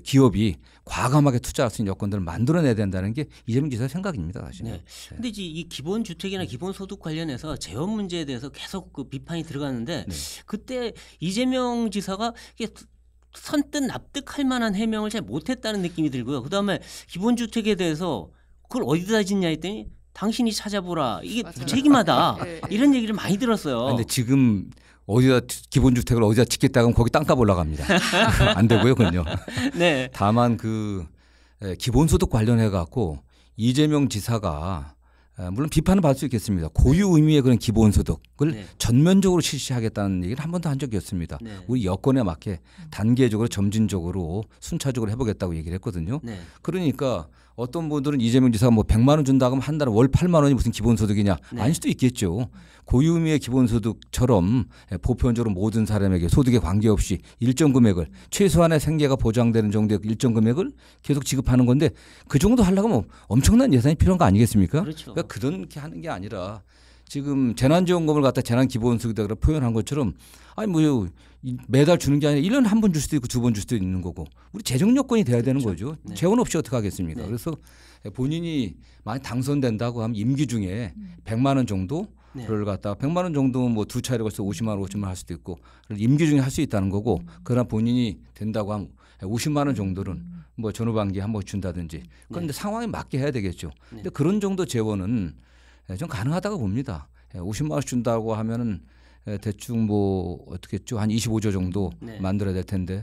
기업이 과감하게 투자할 수 있는 여건들을 만들어내야 된다는 게 이재명 지사의 생각입니다. 사실. 네. 근데 이제 이 기본 주택이나 기본 소득 관련해서 재원 문제에 대해서 계속 그 비판이 들어갔는데 그때 이재명 지사가 이게 선뜻 납득할 만한 해명을 잘 못했다는 느낌이 들고요. 그다음에 기본 주택에 대해서 그걸 어디다 짓냐 했더니 당신이 찾아보라. 이게 맞아요. 무책임하다. 예, 예. 이런 얘기를 많이 들었어요. 그런데 지금 어디다 기본주택을 어디다 짓겠다 하면 거기 땅값 올라갑니다. 안 되고요, 그건요. 네. 다만 그 기본소득 관련해 갖고 이재명 지사가 물론 비판을 받을 수 있겠습니다. 고유 의미의 그런 기본소득을 네. 전면적으로 실시하겠다는 얘기를 한 번도 한 적이 없습니다. 네. 우리 여건에 맞게 단계적으로 점진적으로 순차적으로 해보겠다고 얘기를 했거든요. 네. 그러니까 어떤 분들은 이재명 지사가 뭐 100만 원 준다고 하면 한 달에 월 8만 원이 무슨 기본소득이냐 네. 아닐 수도 있겠죠. 고유 의미의 기본소득처럼 보편적으로 모든 사람에게 소득에 관계없이 일정 금액을 최소한의 생계가 보장되는 정도의 일정 금액을 계속 지급하는 건데 그 정도 하려고 하면 엄청난 예산이 필요한 거 아니겠습니까? 그렇죠. 그러니까 그렇게 하는 게 아니라 지금 재난지원금을 갖다 재난기본소득이라고 표현한 것처럼 아니 뭐 매달 주는 게 아니라 1년에 한 번 줄 수도 있고 2번 줄 수도 있는 거고 우리 재정 여건이 돼야 되는 거죠. 네. 재원 없이 어떻게 하겠습니까? 네. 그래서 본인이 만약 당선된다고 하면 임기 중에 100만 원 정도 네. 를 갖다가 100만 원 정도면 뭐 두 차례 걸쳐 50만 원, 50만 원 할 수도 있고 임기 중에 할 수 있다는 거고 그러나 본인이 된다고 하면 50만 원 정도는 뭐 전후반기에 한 번 준다든지 그런데 상황에 맞게 해야 되겠죠. 근데 그런 정도 재원은 좀 가능하다고 봅니다. 50만 원씩 준다고 하면은 대충 뭐 어떻게 했죠? 한 25조 정도 네. 만들어야 될 텐데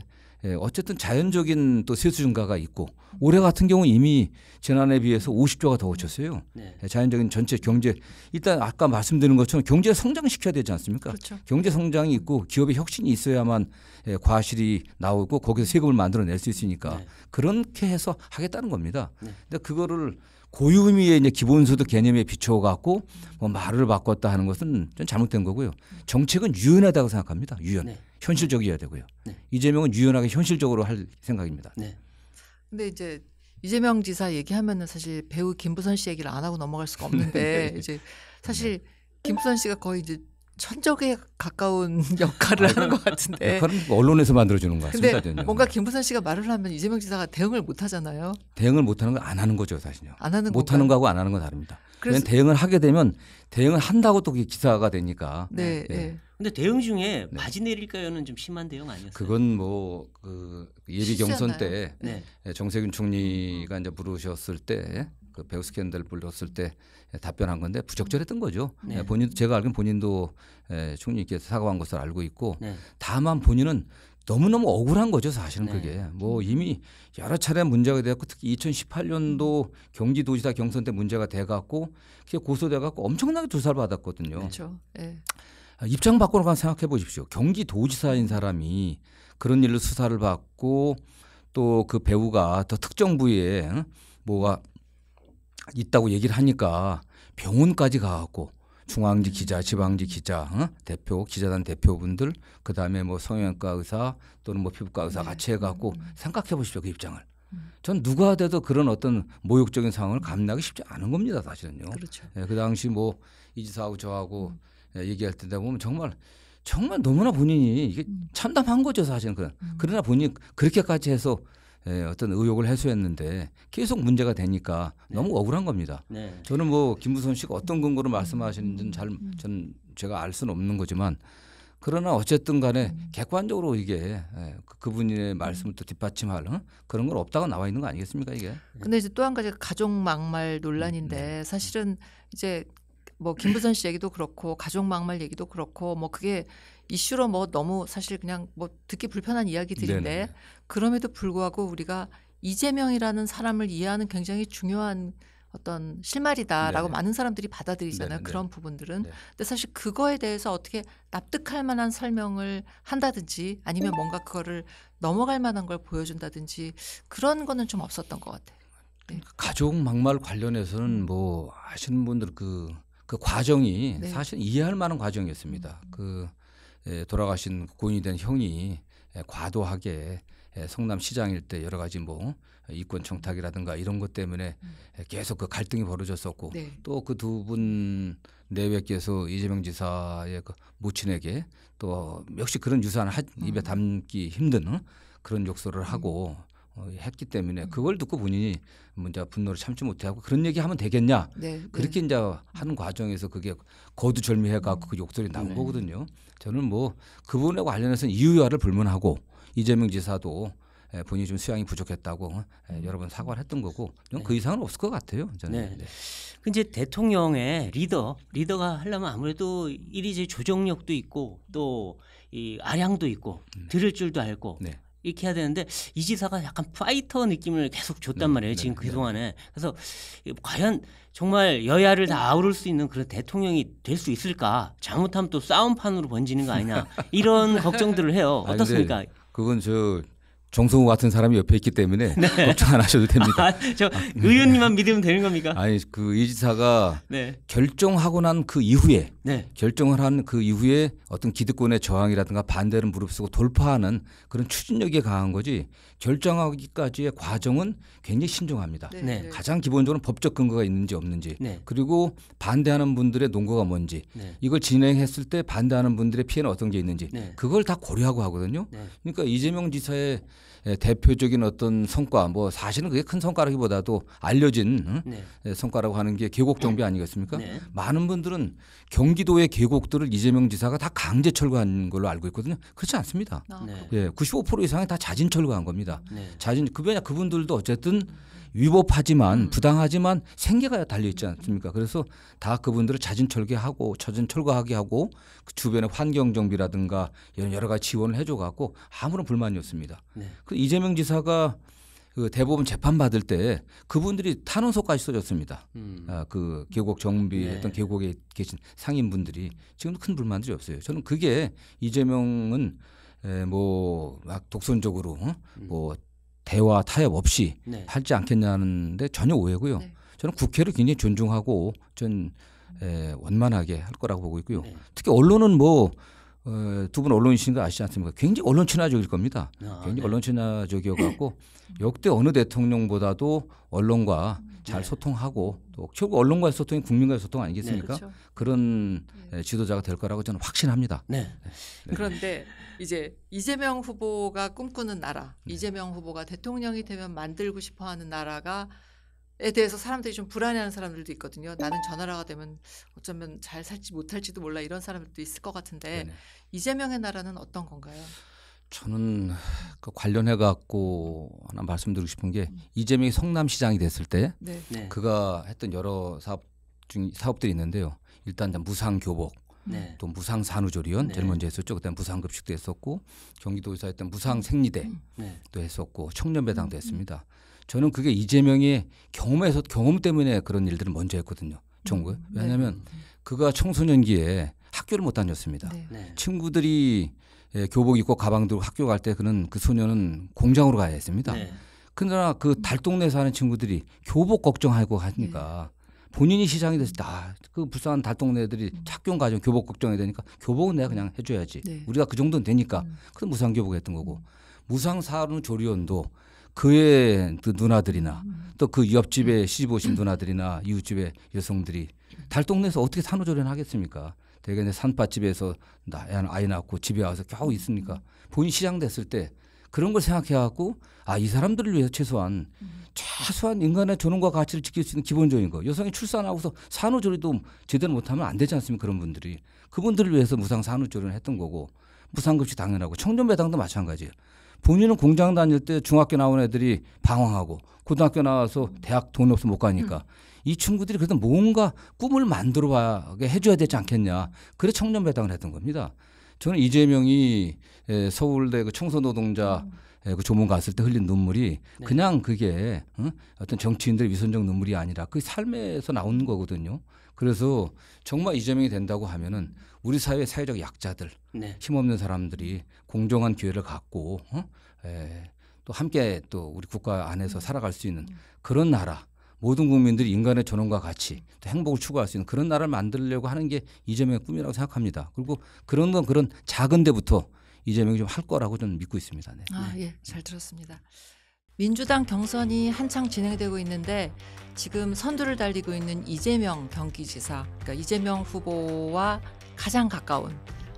어쨌든 자연적인 또 세수 증가가 있고 올해 같은 경우 이미 지난해에 비해서 50조가 더 오쳤어요. 네. 자연적인 전체 경제 일단 아까 말씀드린 것처럼 경제 성장시켜야 되지 않습니까? 그렇죠. 경제 성장이 있고 기업의 혁신이 있어야만 과실이 나오고 거기서 세금을 만들어낼 수 있으니까 네. 그렇게 해서 하겠다는 겁니다. 네. 근데 그거를 고유의미의 이제 기본소득 개념에 비춰갖고 뭐 말을 바꿨다 하는 것은 좀 잘못된 거고요. 정책은 유연하다고 생각합니다. 유연. 네. 현실적이어야 되고요. 네. 이재명은 유연하게 현실적으로 할 생각입니다. 네. 근데 이제 이재명 지사 얘기하면은 사실 배우 김부선 씨 얘기를 안 하고 넘어갈 수가 없는데 이제 사실 김부선 씨가 거의 이제 천적에 가까운 역할을 하는 것 같은데. 역할은 언론에서 만들어주는 것 근데 같습니다. 저는요. 뭔가 김부선 씨가 말을 하면 이재명 지사가 대응을 못 하잖아요. 대응을 못하는 건 안 하는 거죠, 사실요. 안 하는 못하는 건가요? 거하고 안 하는 건 다릅니다. 그래서 왜냐하면 대응을 하게 되면 대응을 한다고 또 기사가 되니까. 네, 네. 네. 근데 대응 중에 바지 내릴까요는 좀 심한 대응 아니었어요? 그건 뭐 그 예비 경선 때 네. 정세균 총리가 이제 물으셨을 때 그 배우 스캔들 불렀을 때 답변한 건데 부적절했던 거죠. 네. 본인도 제가 알기로는 본인도 총리께서 사과한 것을 알고 있고 네. 다만 본인은 너무너무 억울한 거죠, 사실은 네. 그게. 뭐 이미 여러 차례 문제가 돼갖고 특히 2018년도 경기도지사 경선 때 문제가 돼갖고 그게 고소돼갖고 엄청나게 조사를 받았거든요. 그렇죠. 예. 입장 바꿔놓고 생각해 보십시오. 경기도지사인 사람이 그런 일로 수사를 받고 또 그 배우가 더 특정 부위에 뭐가 있다고 얘기를 하니까 병원까지 가갖고 중앙지 기자, 지방지 기자, 대표, 기자단 대표분들, 그 다음에 뭐 성형외과 의사 또는 뭐 피부과 의사 같이 해갖고 생각해 보십시오. 그 입장을. 전 누가 돼도 그런 어떤 모욕적인 상황을 감내하기 쉽지 않은 겁니다. 사실은요. 그렇죠. 그 당시 뭐 이 지사하고 저하고 얘기할 때 보면 정말 너무나 본인이 이게 참담한 거죠. 사실은. 그러나 본인이 그렇게까지 해서 어떤 의혹을 해소했는데 계속 문제가 되니까 너무 억울한 겁니다. 네. 저는 뭐 김부선 씨가 어떤 근거로 말씀하시는지는 전 제가 알 수는 없는 거지만 그러나 어쨌든 간에 객관적으로 이게 그분의 말씀을 또 뒷받침할 그런 건 없다고 나와 있는 거 아니겠습니까 이게? 근데 이제 또 한 가지 가족 막말 논란인데 사실은 이제 뭐 김부선 씨 얘기도 그렇고 가족 막말 얘기도 그렇고 뭐 그게 이슈로 뭐 너무 사실 그냥 뭐 듣기 불편한 이야기들인데 네네. 그럼에도 불구하고 우리가 이재명이라는 사람을 이해하는 굉장히 중요한 어떤 실마리다라고 네네. 많은 사람들이 받아들이잖아요. 네네. 그런 부분들은. 네. 근데 사실 그거에 대해서 어떻게 납득할 만한 설명을 한다든지 아니면 뭔가 그거를 넘어갈 만한 걸 보여준다든지 그런 거는 좀 없었던 것 같아요. 가족 막말 관련해서는 뭐 아시는 분들 그 과정이 네. 사실 이해할 만한 과정이었습니다. 돌아가신 고인이 된 형이 과도하게 성남시장일 때 여러 가지 뭐 이권 청탁이라든가 이런 것 때문에 계속 그 갈등이 벌어졌었고 네. 또 그 두 분 내외께서 이재명 지사의 그 모친에게 또 역시 그런 유사한 입에 담기 힘든 그런 욕설을 하고 했기 때문에 그걸 듣고 본인이 먼저 분노를 참지 못하고 그런 얘기하면 되겠냐 네. 그렇게 이제 하는 과정에서 그게 거두절미해갖고 그 욕설이 나온 네. 거거든요. 저는 뭐 그분에 관련해서는 이유야를 불문하고 이재명 지사도 본인이 좀 수양이 부족했다고 여러 번 사과를 했던 거고 그 이상은 없을 것 같아요. 저는. 네. 그 이제 대통령의 리더가 하려면 아무래도 이리저리 조정력도 있고 또 이 아량도 있고 들을 줄도 알고 네. 이렇게 해야 되는데 이 지사가 약간 파이터 느낌을 계속 줬단 말이에요. 지금 그동안에. 그래서 과연 정말 여야를 다 아우를 수 있는 그런 대통령이 될 수 있을까? 잘못하면 또 싸움판으로 번지는 거 아니냐. 이런 걱정들을 해요. 아니, 어떻습니까? 근데 그건 정성우 같은 사람이 옆에 있기 때문에 걱정 안 하셔도 됩니다. 저 의원님만 믿으면 되는 겁니까? 아니 이 지사가 네. 결정하고 난 그 이후에 네. 결정을 한 그 이후에 어떤 기득권의 저항이라든가 반대를 무릅쓰고 돌파하는 그런 추진력이 강한 거지 결정하기까지의 과정은 굉장히 신중합니다. 네. 가장 기본적으로 법적 근거가 있는지 없는지 네. 그리고 반대하는 분들의 논거가 뭔지 네. 이걸 진행했을 때 반대하는 분들의 피해는 어떤 게 있는지 네. 그걸 다 고려하고 하거든요. 네. 그러니까 이재명 지사의 대표적인 어떤 성과 뭐 사실은 그게 큰 성과라기보다도 알려진 네. 성과라고 하는 게 계곡 정비 아니겠습니까? 네. 많은 분들은 경기 경기도의 계곡들을 이재명 지사가 다 강제 철거한 걸로 알고 있거든요. 그렇지 않습니다. 네. 예, 95% 이상이 다 자진 철거한 겁니다. 네. 그분들도 어쨌든 위법하지만 부당하지만 생계가 달려 있지 않습니까? 그래서 다 그분들을 자진 철거하게 하고 그 주변의 환경 정비라든가 이런 여러 가지 지원을 해줘 갖고 아무런 불만이 없습니다. 네. 그 이재명 지사가 그 대법원 재판 받을 때 그분들이 탄원서까지 써줬습니다. 그 계곡 정비했던 네. 계곡에 계신 상인분들이 지금도 큰 불만들이 없어요. 저는 그게 이재명은 뭐 막 독선적으로 뭐 대화 타협 없이 네. 하지 않겠냐는데 전혀 오해고요. 네. 저는 국회를 굉장히 존중하고 전 원만하게 할 거라고 보고 있고요. 네. 특히 언론은 뭐 두 분 언론이신 거 아시지 않습니까? 굉장히 언론 친화적일 겁니다. 굉장히 네. 언론 친화적이어갖고 역대 어느 대통령보다도 언론과 잘 네. 소통하고 또 결국 언론과의 소통이 국민과의 소통 아니겠습니까? 그렇죠. 그런 지도자가 될 거라고 저는 확신합니다. 네. 그런데 이제 이재명 후보가 꿈꾸는 나라, 이재명 후보가 대통령이 되면 만들고 싶어하는 나라가에 대해서 사람들이 좀 불안해하는 사람들도 있거든요. 나는 저 나라가 되면 어쩌면 잘 살지 못할지도 몰라 이런 사람들도 있을 것 같은데 네네. 이재명의 나라는 어떤 건가요? 저는 그 관련해 갖고 하나 말씀드리고 싶은 게 이재명이 성남시장이 됐을 때 네. 네. 그가 했던 여러 사업들이 있는데요. 일단 무상교복, 네. 또 무상산후조리원 네. 제일 먼저 했었죠. 그다음 무상급식도 했었고 경기도에서 했던 무상생리대도 네. 했었고 청년배당도 했습니다. 저는 그게 이재명의 경험 때문에 그런 일들을 먼저 했거든요. 정부에. 왜냐하면 그가 청소년기에 학교를 못 다녔습니다. 네. 네. 친구들이 교복 입고 가방 들고 학교 갈 때 그 소년은 공장으로 가야 했습니다. 네. 그러나 그 달동네 사는 친구들이 교복 걱정하고 하니까 본인이 시장이 됐을 때 그 불쌍한 달동네들이 학교 가정 교복 걱정해야 되니까 교복은 내가 그냥 해줘야지. 네. 우리가 그 정도는 되니까 그 무상교복 했던 거고 무상산후조리원도 그의 그 누나들이나 또 그 옆집에 시집 오신 누나들이나 이웃집의 여성들이 달동네에서 어떻게 산후조리원 하겠습니까? 대개 내 산밭집에서 아이 낳고 집에 와서 겨우 있으니까 본인 시장 됐을 때 그런 걸 생각해갖고 이 사람들을 위해서 최소한 인간의 존엄과 가치를 지킬 수 있는 기본적인 거. 여성이 출산하고서 산후조리도 제대로 못하면 안 되지 않습니까? 그런 분들이. 그분들을 위해서 무상 산후조리를 했던 거고 무상급식 당연하고 청년배당도 마찬가지예요. 본인은 공장 다닐 때 중학교 나온 애들이 방황하고 고등학교 나와서 대학 돈 없어 못 가니까 이 친구들이 그래도 뭔가 꿈을 만들어가게 해줘야 되지 않겠냐. 그래 청년배당을 했던 겁니다. 저는 이재명이 서울대 그 청소노동자 그 조문 갔을 때 흘린 눈물이 그냥 그게 어떤 정치인들의 위선적 눈물이 아니라 그 삶에서 나오는 거거든요. 그래서 정말 이재명이 된다고 하면은 우리 사회의 사회적 약자들, 네. 힘없는 사람들이 공정한 기회를 갖고 또 함께 또 우리 국가 안에서 살아갈 수 있는 그런 나라, 모든 국민들이 인간의 존엄과 가치, 또 행복을 추구할 수 있는 그런 나라를 만들려고 하는 게 이재명의 꿈이라고 생각합니다. 그리고 그런 건 그런 작은 데부터 이재명이 좀 할 거라고 저는 믿고 있습니다. 네. 예, 잘 들었습니다. 민주당 경선이 한창 진행되고 있는데 지금 선두를 달리고 있는 이재명 경기지사, 그러니까 이재명 후보와 가장 가까운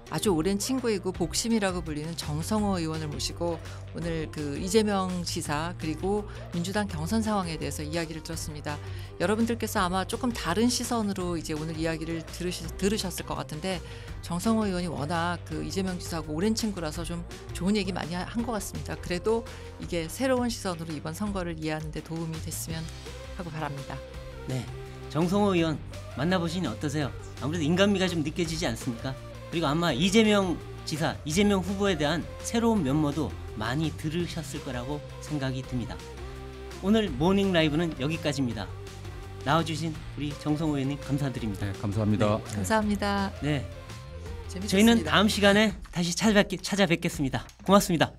아주 오랜 친구이고 복심이라고 불리는 정성호 의원을 모시고 오늘 그 이재명 지사 그리고 민주당 경선 상황에 대해서 이야기를 들었습니다. 여러분들께서 아마 조금 다른 시선으로 이제 오늘 이야기를 들으셨을 것 같은데 정성호 의원이 워낙 그 이재명 지사하고 오랜 친구라서 좀 좋은 얘기 많이 한 것 같습니다. 그래도 이게 새로운 시선으로 이번 선거를 이해하는 데 도움이 됐으면 하고 바랍니다. 네. 정성호 의원 만나보시니 어떠세요? 아무래도 인간미가 좀 느껴지지 않습니까? 그리고 아마 이재명 지사, 이재명 후보에 대한 새로운 면모도 많이 들으셨을 거라고 생각이 듭니다. 오늘 모닝 라이브는 여기까지입니다. 나와주신 우리 정성호 의원님 감사드립니다. 네, 감사합니다. 네. 감사합니다. 네. 재밌었습니다. 저희는 다음 시간에 다시 찾아뵙겠습니다. 고맙습니다.